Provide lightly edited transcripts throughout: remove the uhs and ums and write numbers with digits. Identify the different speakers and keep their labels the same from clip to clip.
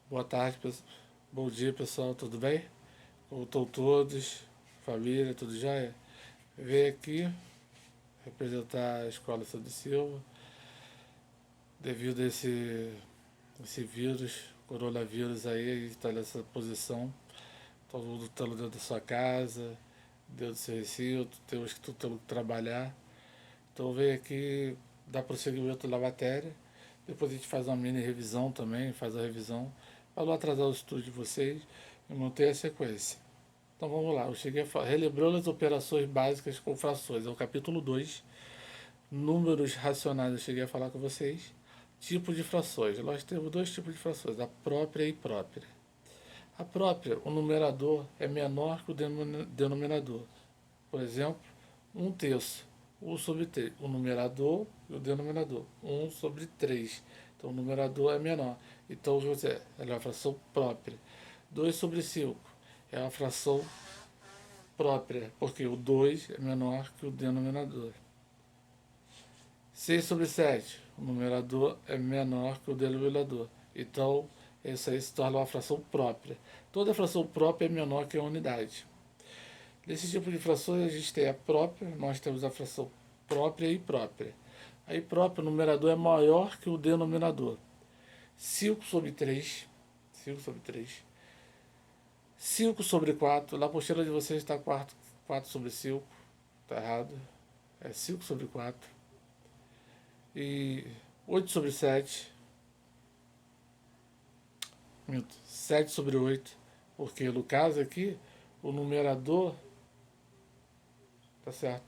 Speaker 1: Boa tarde, bom dia pessoal, tudo bem? Como estão todos? Família, tudo jóia? Venho aqui representar a Escola Santos Silva devido a esse vírus, coronavírus aí, a gente está nessa posição, todo mundo estando dentro da sua casa, dentro do seu recinto, temos que tudo tendo que trabalhar. Então venho aqui dar prosseguimento na matéria, depois a gente faz uma mini revisão também, faz a revisão, para não atrasar o estudo de vocês e manter a sequência. Então vamos lá, eu cheguei a falar, relembrando as operações básicas com frações, é o capítulo 2, números racionais, eu cheguei a falar com vocês. Tipo de frações, nós temos dois tipos de frações, a própria e imprópria. A própria, o numerador é menor que o denominador. Por exemplo, um terço, 1 sobre 3, o numerador e o denominador, 1 sobre 3. Então o numerador é menor. Então é uma fração própria. 2 sobre 5 é uma fração própria, porque o 2 é menor que o denominador. 6 sobre 7, o numerador é menor que o denominador. Então, isso aí se torna uma fração própria. Toda fração própria é menor que a unidade. Nesse tipo de frações, a gente tem a própria, nós temos a fração própria e imprópria. A imprópria, o numerador é maior que o denominador. 5 sobre 3, 5 sobre 3. 5 sobre 4, na apostila de vocês está 4 sobre 5, está errado, é 5 sobre 4. E 8 sobre 7, 7 sobre 8, porque no caso aqui, o numerador, tá certo,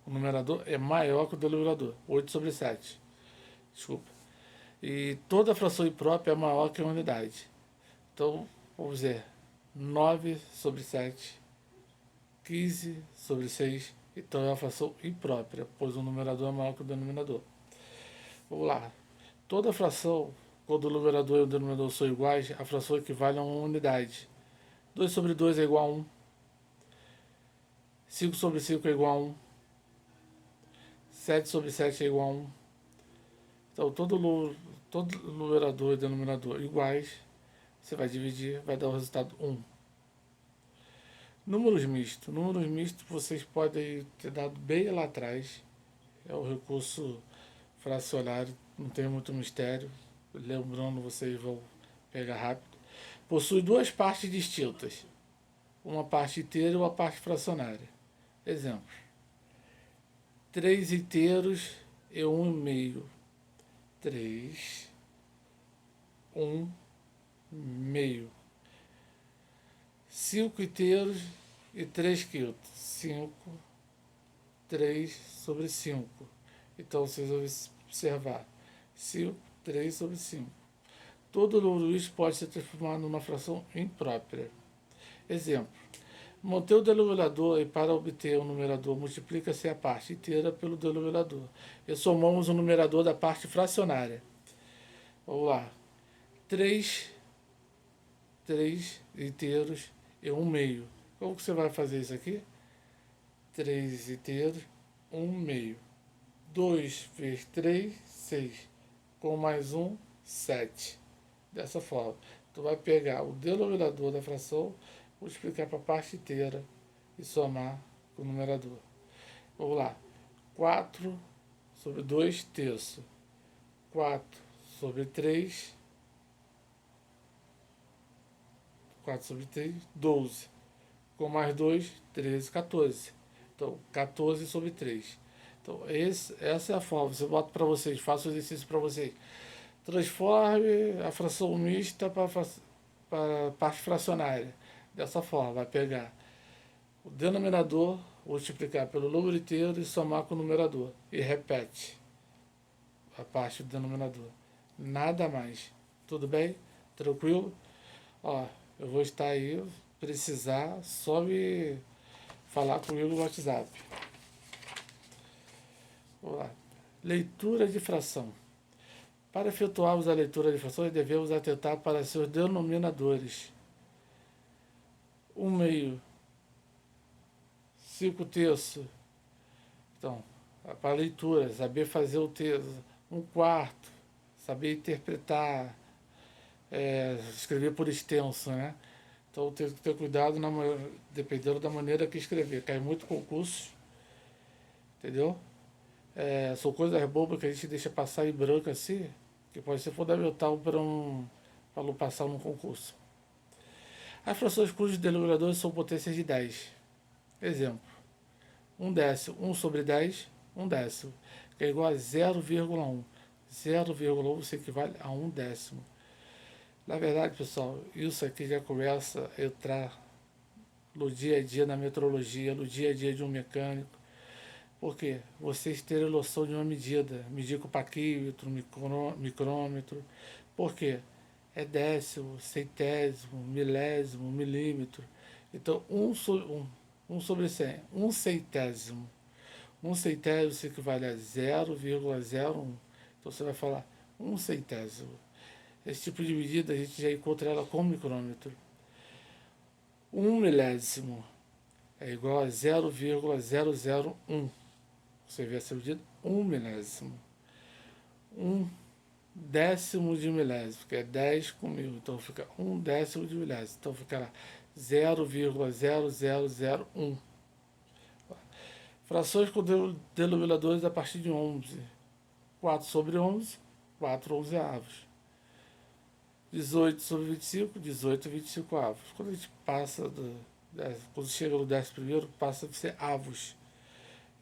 Speaker 1: o numerador é maior que o denominador, 8 sobre 7, desculpa. E toda fração imprópria é maior que a unidade. Então, vamos dizer, 9 sobre 7, 15 sobre 6, então é uma fração imprópria, pois o numerador é maior que o denominador. Vamos lá. Toda fração, quando o numerador e o denominador são iguais, a fração equivale a uma unidade. 2 sobre 2 é igual a 1. 5 sobre 5 é igual a 1. 7 sobre 7 é igual a 1. Então, todo numerador e denominador iguais, você vai dividir, vai dar o resultado 1. Números mistos. Números mistos vocês podem ter dado bem lá atrás. É o recurso fracionário, não tem muito mistério. Lembrando, vocês vão pegar rápido. Possui duas partes distintas. Uma parte inteira e uma parte fracionária. Exemplo. 3 inteiros e 1 meio. 3, 1 meio. 5 inteiros e 3 quintos. 5, 3 sobre 5. Então vocês vão observar. 5, 3 sobre 5. Todo número isso pode ser transformado numa fração imprópria. Exemplo. Manter o denominador e para obter o numerador multiplica-se a parte inteira pelo denominador. E somamos o numerador da parte fracionária. Vamos lá. 3 inteiros e 1 meio. Como que você vai fazer isso aqui? 3 inteiros, 1 meio. 2 vezes 3, 6. Com mais 1, 7. Dessa forma. Tu vai pegar o denominador da fração, multiplicar para a parte inteira e somar com o numerador. Vamos lá. 4 sobre 2 terço. 4 sobre 3. 4 sobre 3, 12. Com mais 2, 13, 14. Então, 14 sobre 3. Então, essa é a forma. Você bota para vocês, faça o exercício para vocês. Transforme a fração mista para a parte fracionária. Dessa forma, vai pegar o denominador, multiplicar pelo número inteiro e somar com o numerador. E repete a parte do denominador. Nada mais. Tudo bem? Tranquilo? Ó, eu vou estar aí, precisar, só me falar comigo no WhatsApp. Vamos lá. Leitura de fração. Para efetuarmos a leitura de frações, devemos atentar para seus denominadores. 1 meio, 5 terços. Então, para a leitura, saber fazer o terço. 1 quarto, saber interpretar, escrever por extenso, né? Então tem que ter cuidado dependendo da maneira que escrever. Cai muito concurso, entendeu? São coisas bobas que a gente deixa passar em branco assim, que pode ser fundamental para não passar num concurso. As frações cujos denominadores são potências de 10. Exemplo, 1/10, 1 sobre 10, 1/10, que é igual a 0,1. 0,1 se equivale a 1/10. Na verdade, pessoal, isso aqui já começa a entrar no dia a dia, na metrologia, no dia a dia de um mecânico. Por quê? Vocês terem noção de uma medida, medir com paquímetro, micrômetro. Por quê? É décimo, centésimo, milésimo, milímetro. Então, 1 sobre 100, 1/100. 1/100 se equivale a 0,01. Então, você vai falar 1/100. Esse tipo de medida a gente já encontra ela com micrômetro. 1 milésimo é igual a 0,001. Você vê essa medida? 1 milésimo. 1/10 de milésimo, que é 10 com 1000. Então fica 1/10 de milésimo. Então fica lá 0,0001. Frações com denominadores a partir de 11. 4 sobre 11, 4 onzeavos. 18 sobre 25, 18 25 avos. Quando a gente passa quando chega no 11º, passa a ser avos.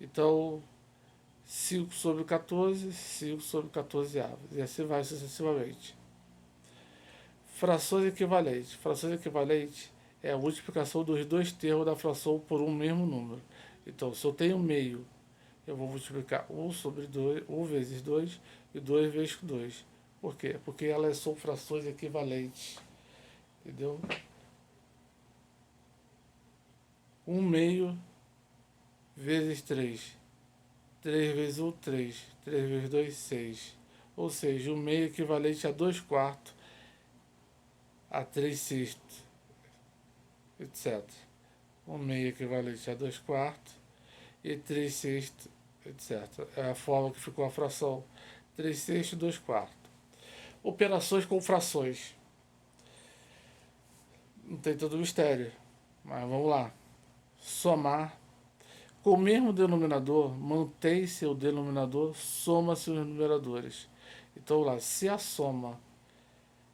Speaker 1: Então, 5 sobre 14, 5 sobre 14 avos. E assim vai sucessivamente. Frações equivalentes. Frações equivalentes é a multiplicação dos dois termos da fração por um mesmo número. Então, se eu tenho meio, eu vou multiplicar 1 sobre 2, 1 vezes 2 e 2 vezes 2. Por quê? Porque elas são frações equivalentes. Entendeu? 1 meio vezes 3. 3 vezes 1, 3. 3 vezes 2, 6. Ou seja, 1 meio equivalente a 2 quartos, a 3 sextos, etc. 1 meio equivalente a 2 quartos e 3 sextos, etc. É a forma que ficou a fração. 3 sextos e 2 quartos. Operações com frações. Não tem todo mistério, mas vamos lá. Somar. Com o mesmo denominador, mantém-se o denominador, soma-se os numeradores. Então lá, se a soma,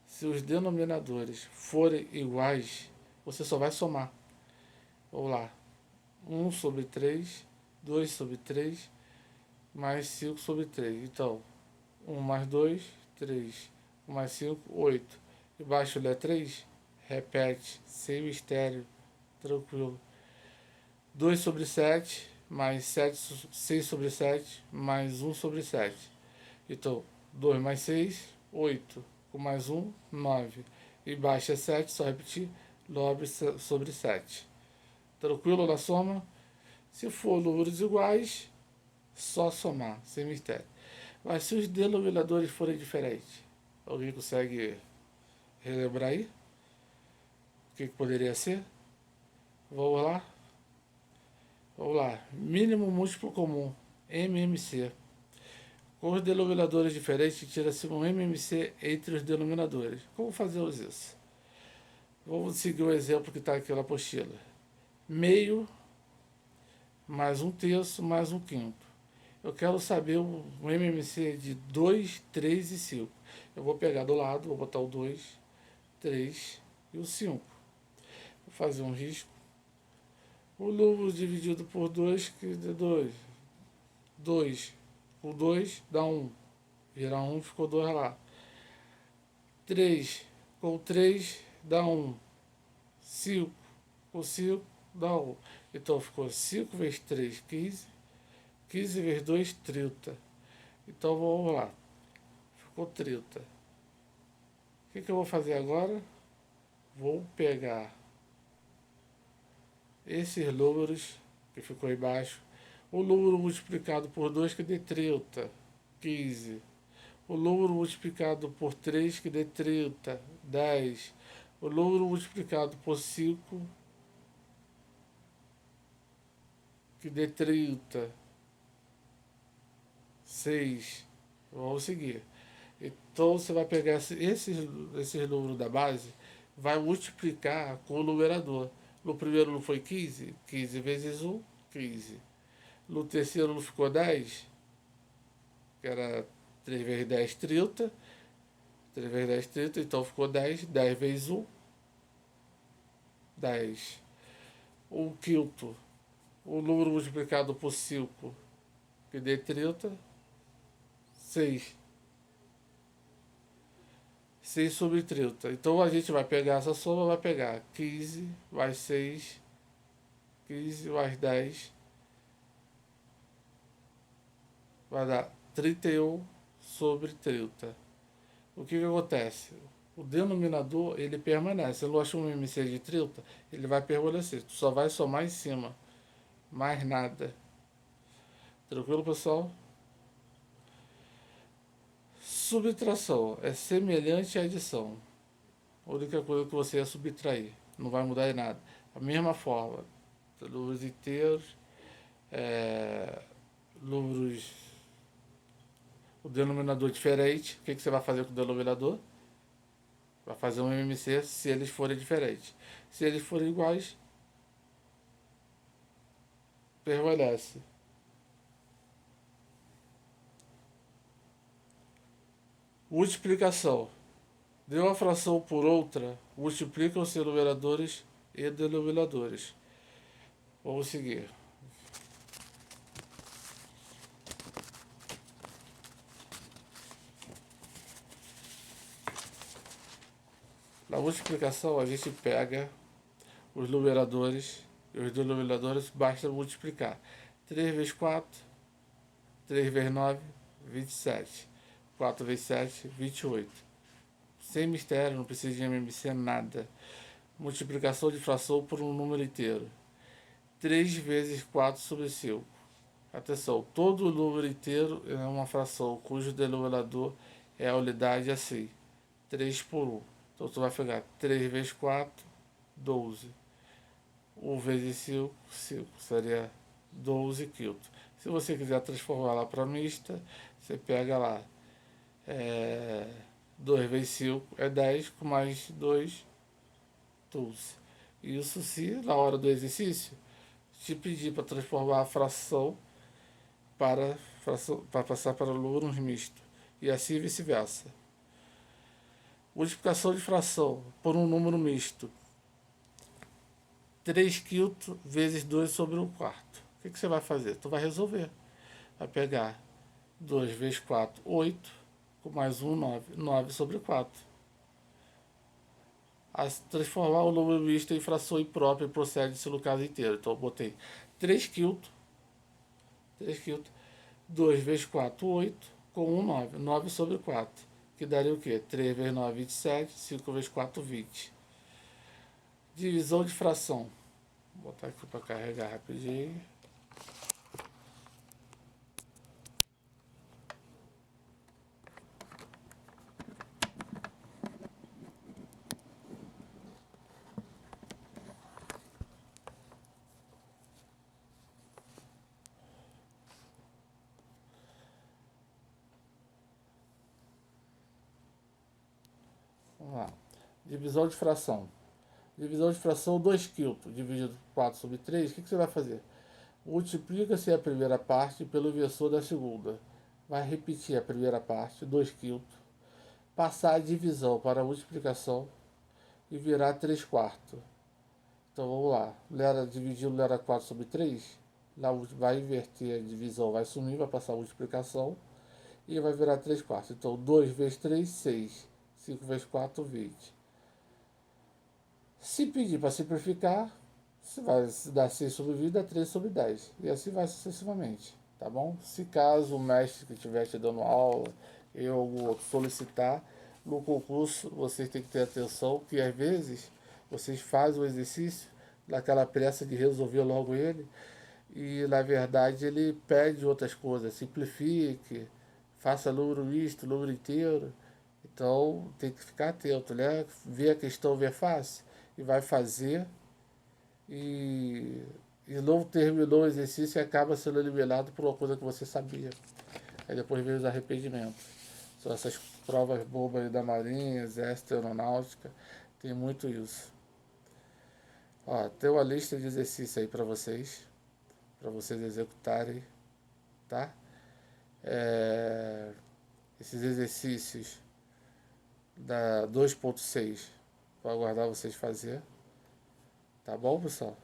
Speaker 1: se os denominadores forem iguais, você só vai somar. Vamos lá. 1 sobre 3, 2 sobre 3, mais 5 sobre 3. Então, 1 mais 2, 3. 1 mais 5, 8. Embaixo é 3, repete, sem mistério, tranquilo. 2 sobre 7, mais 6 sobre 7, mais 1 sobre 7. Então, 2 mais 6, 8. Com mais 1, 9. Embaixo é 7, só repetir, 9 sobre 7. Tranquilo na soma? Se for números iguais, só somar, sem mistério. Mas se os denominadores forem diferentes, alguém consegue relembrar aí? O que poderia ser? Vamos lá? Vamos lá. Mínimo múltiplo comum, MMC. Com os denominadores diferentes, tira-se um MMC entre os denominadores. Como fazemos isso? Vamos seguir o exemplo que está aqui na apostila. Meio mais 1/3 mais 1/5. Eu quero saber o MMC de 2, 3 e 5. Eu vou pegar do lado, vou botar o 2, 3 e o 5. Vou fazer um risco. O número dividido por 2, que dá 2. 2 com 2 dá 1. Vira 1, ficou 2 lá. 3 com 3 dá 1. 5 com 5 dá 1. Então ficou 5 vezes 3, 15. 15 vezes 2, 30. Então vamos lá. Ficou 30. O que eu vou fazer agora? Vou pegar esses números que ficou embaixo. O número multiplicado por 2 que dê 30, 15. O número multiplicado por 3 que dê 30, 10. O número multiplicado por 5 que dê 30, 6. Vamos seguir. Então você vai pegar esses números da base, vai multiplicar com o numerador. No primeiro não foi 15? 15 vezes 1, 15. No terceiro não ficou 10? Que era 3 vezes 10, 30. 3 vezes 10, 30, então ficou 10. 10 vezes 1, 10. 1 quinto, o número multiplicado por 5, que dê 30, 6. 6 sobre 30. Então a gente vai pegar essa soma, vai pegar 15 mais 6, 15 mais 10, vai dar 31 sobre 30. O que acontece? O denominador, ele permanece. Se eu achar um MC de 30, ele vai permanecer. Tu só vai somar em cima. Mais nada. Tranquilo, pessoal? Subtração é semelhante à adição. A única coisa que você ia subtrair. Não vai mudar em nada. A mesma forma. Números inteiros. Números. O denominador diferente. O que você vai fazer com o denominador? Vai fazer um MMC se eles forem diferentes. Se eles forem iguais, permanece. Multiplicação. Deu uma fração por outra, multiplica os seus numeradores e denominadores. Vamos seguir. Na multiplicação, a gente pega os numeradores e os denominadores, basta multiplicar. 3 vezes 4, 3 vezes 9, 27. 4 vezes 7, 28. Sem mistério, não precisa de MMC, nada. Multiplicação de fração por um número inteiro. 3 vezes 4 sobre 5. Atenção, todo número inteiro é uma fração cujo denominador é a unidade assim. 3 por 1. Então tu vai pegar 3 vezes 4, 12. 1 vezes 5, 5. Seria 12 quintos. Se você quiser transformar lá para mista, você pega lá. 2 vezes 5 é 10, com mais 2, 12. Isso se na hora do exercício te pedir para transformar a fração para passar para números mistos. E assim vice-versa. Multiplicação de fração por um número misto. 3 quintos vezes 2 sobre 1 quarto. O que você vai fazer? Tu vai resolver. Vai pegar 2 vezes 4, 8, com mais 1, 9. 9 sobre 4. A transformar o número misto em fração imprópria procede-se no caso inteiro. Então eu botei 3 quintos. 3 quintos. 2 vezes 4, 8, com 1, 9. 9 sobre 4. Que daria o quê? 3 vezes 9, 27. 5 vezes 4, 20. Divisão de fração. Vou botar aqui para carregar rapidinho. Vamos lá. Divisão de fração. Divisão de fração 2 quintos dividido por 4 sobre 3. O que você vai fazer? Multiplica-se a primeira parte pelo inversor da segunda. Vai repetir a primeira parte, 2 quintos. Passar a divisão para a multiplicação e virar 3 quartos. Então vamos lá. Lera dividido Lera 4 sobre 3. Lá vai inverter a divisão, vai sumir, vai passar a multiplicação e vai virar 3 quartos. Então 2 vezes 3, 6. 5 vezes 4, 20. Se pedir para simplificar, você vai dar 6 sobre 20, dá 3 sobre 10. E assim vai sucessivamente, tá bom? Se caso o mestre que estiver te dando aula, eu ou algum outro solicitar, no concurso vocês têm que ter atenção que às vezes vocês fazem o exercício naquela pressa de resolver logo ele e na verdade ele pede outras coisas, simplifique, faça número misto, número inteiro. Então tem que ficar atento, né? Ver a questão, ver fácil e vai fazer e não terminou o exercício e acaba sendo eliminado por uma coisa que você sabia. Aí depois vem os arrependimentos. São essas provas bobas da Marinha, Exército, Aeronáutica, tem muito isso. Ó, tem uma lista de exercícios aí para vocês executarem, tá? Esses exercícios da 2.6, vou aguardar vocês fazer, tá bom, pessoal?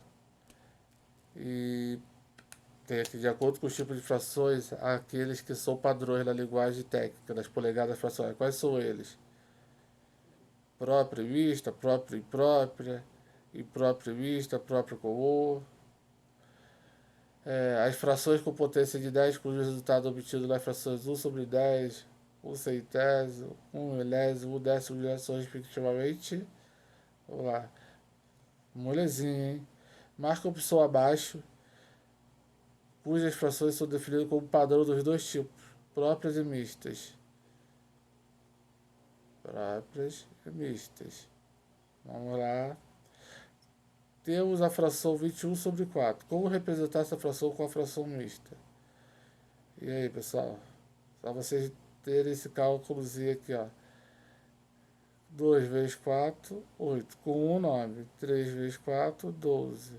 Speaker 1: E tem aqui, de acordo com os tipos de frações, aqueles que são padrões da linguagem técnica, das polegadas fracionárias. Quais são eles? Própria e mista, própria e imprópria, imprópria e mista, própria comum. As frações com potência de 10, cujo resultado obtido nas frações 1 sobre 10, 1 centésimo, 1 milésimo, 1 décimo de milésimo, respectivamente. Vamos lá. Molezinha, hein? Marca a opção abaixo, cujas frações são definidas como padrão dos dois tipos, próprias e mistas. Próprias e mistas. Vamos lá. Temos a fração 21 sobre 4. Como representar essa fração com a fração mista? E aí, pessoal? Só vocês terem esse cálculozinho aqui, ó. 2 vezes 4, 8. Com 1, 9. 3 vezes 4, 12.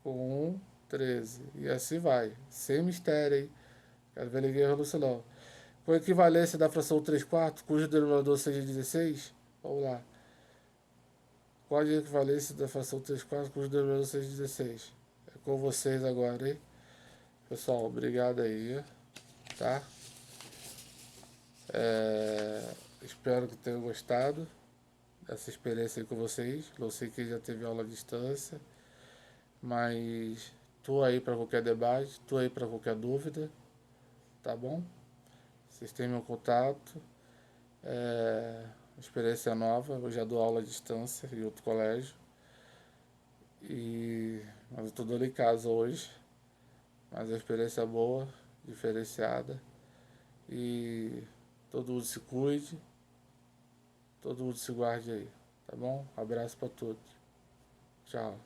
Speaker 1: Com 1, 13. E assim vai. Sem mistério, hein? Quero ver ninguém errando isso não. Com a equivalência da fração 3 quartos, cujo denominador seja 16. Vamos lá. Qual a equivalência da fração 3 quartos, cujo denominador seja 16? É com vocês agora, hein? Pessoal, obrigado aí, tá? Espero que tenham gostado dessa experiência aí com vocês. Não sei quem já teve aula à distância, mas tô aí para qualquer debate, tô aí para qualquer dúvida, tá bom? Vocês têm meu contato. Experiência nova, eu já dou aula à distância em outro colégio. Mas eu tô dando em casa hoje. Mas a experiência é boa, diferenciada. E todo mundo se cuide, todo mundo se guarde aí, tá bom? Abraço para todos. Tchau.